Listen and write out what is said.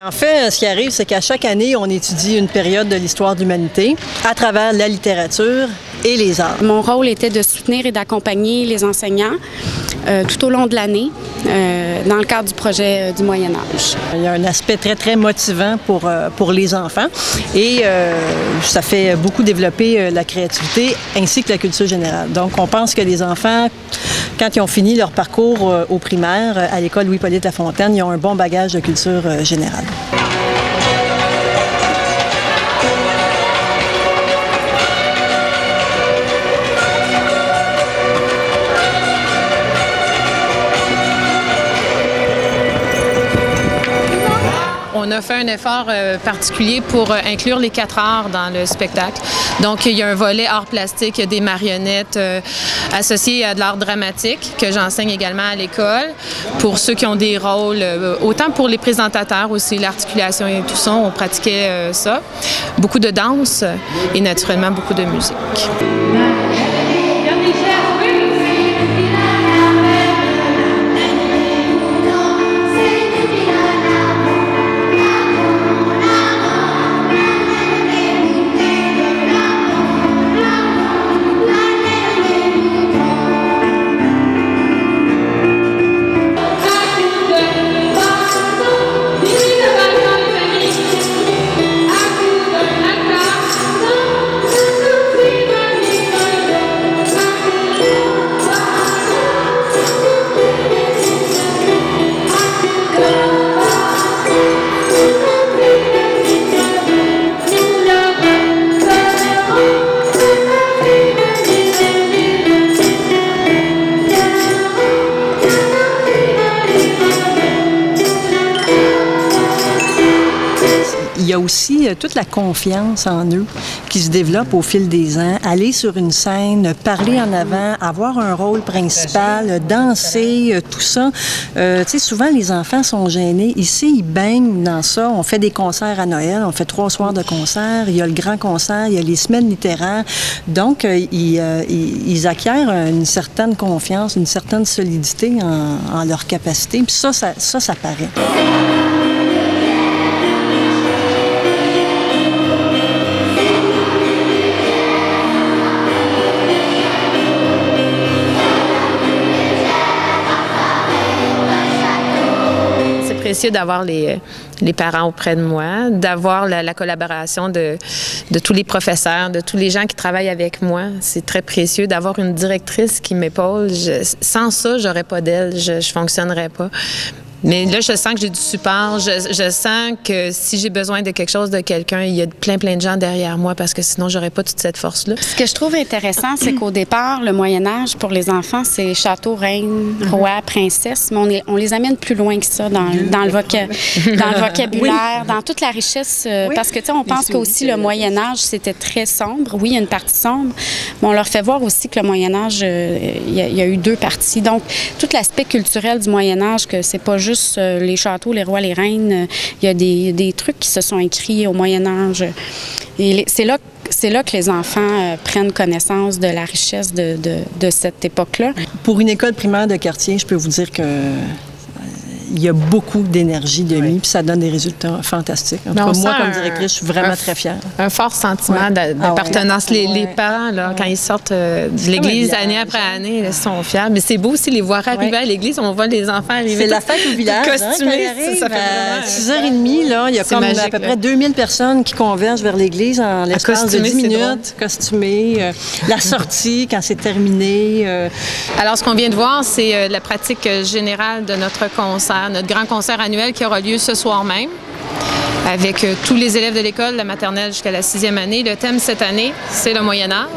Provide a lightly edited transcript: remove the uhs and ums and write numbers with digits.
En fait, ce qui arrive, c'est qu'à chaque année, on étudie une période de l'histoire de l'humanité à travers la littérature et les arts. Mon rôle était de soutenir et d'accompagner les enseignants tout au long de l'année dans le cadre du projet du Moyen Âge. Il y a un aspect très, très motivant pour les enfants et ça fait beaucoup développer la créativité ainsi que la culture générale. Donc, on pense que les enfants, quand ils ont fini leur parcours au primaire à l'école Louis-Hippolyte Lafontaine, ils ont un bon bagage de culture générale. On a fait un effort particulier pour inclure les 4 arts dans le spectacle. Donc, il y a un volet art plastique, il y a des marionnettes associées à de l'art dramatique que j'enseigne également à l'école. Pour ceux qui ont des rôles, autant pour les présentateurs aussi, l'articulation et tout ça, on pratiquait ça. Beaucoup de danse et naturellement beaucoup de musique. Il y a aussi toute la confiance en eux qui se développe au fil des ans. Aller sur une scène, parler en avant, avoir un rôle principal, danser, tout ça. Tu sais, souvent, les enfants sont gênés. Ici, ils baignent dans ça. On fait des concerts à Noël. On fait 3 soirs de concerts. Il y a le grand concert. Il y a les semaines littéraires. Donc, ils acquièrent une certaine confiance, une certaine solidité en leur capacité. Puis ça paraît. Précieux d'avoir les parents auprès de moi, d'avoir la collaboration de tous les professeurs, de tous les gens qui travaillent avec moi. C'est très précieux d'avoir une directrice qui m'épaule. Sans ça, j'aurais pas d'elle, je fonctionnerais pas. Mais là, je sens que j'ai du support. Je sens que si j'ai besoin de quelque chose de quelqu'un, il y a plein de gens derrière moi parce que sinon, j'aurais pas toute cette force-là. Ce que je trouve intéressant, c'est qu'au départ, le Moyen-Âge, pour les enfants, c'est château, reine, roi, princesse. Mais on les amène plus loin que ça dans le vocabulaire, dans toute la richesse. Parce que, tu sais, on pense qu'aussi le Moyen-Âge, c'était très sombre. Oui, il y a une partie sombre, mais on leur fait voir aussi que le Moyen-Âge, il y a eu 2 parties. Donc, tout l'aspect culturel du Moyen-Âge, que c'est pas juste les châteaux, les rois, les reines. Il y a des trucs qui se sont écrits au Moyen-Âge. Et c'est là que les enfants prennent connaissance de la richesse de cette époque-là. Pour une école primaire de quartier, je peux vous dire que il y a beaucoup d'énergie de mis, puis ça donne des résultats fantastiques. En tout cas, moi, comme directrice, je suis vraiment très fière. Un fort sentiment d'appartenance. Les parents, là, quand ils sortent de l'église année après année, ils sont fiers. Mais c'est beau aussi les voir arriver à l'église. On voit les enfants arriver. C'est la fête au village. Costumés. Ça fait à 6h30, là, il y a comme magique, à peu près 2000 personnes qui convergent vers l'église en l'espace de 10 minutes. Costumées. La sortie, quand c'est terminé. Alors, ce qu'on vient de voir, c'est la pratique générale de notre concert. Notre grand concert annuel qui aura lieu ce soir même avec tous les élèves de l'école, de la maternelle jusqu'à la 6e année. Le thème cette année, c'est le Moyen Âge.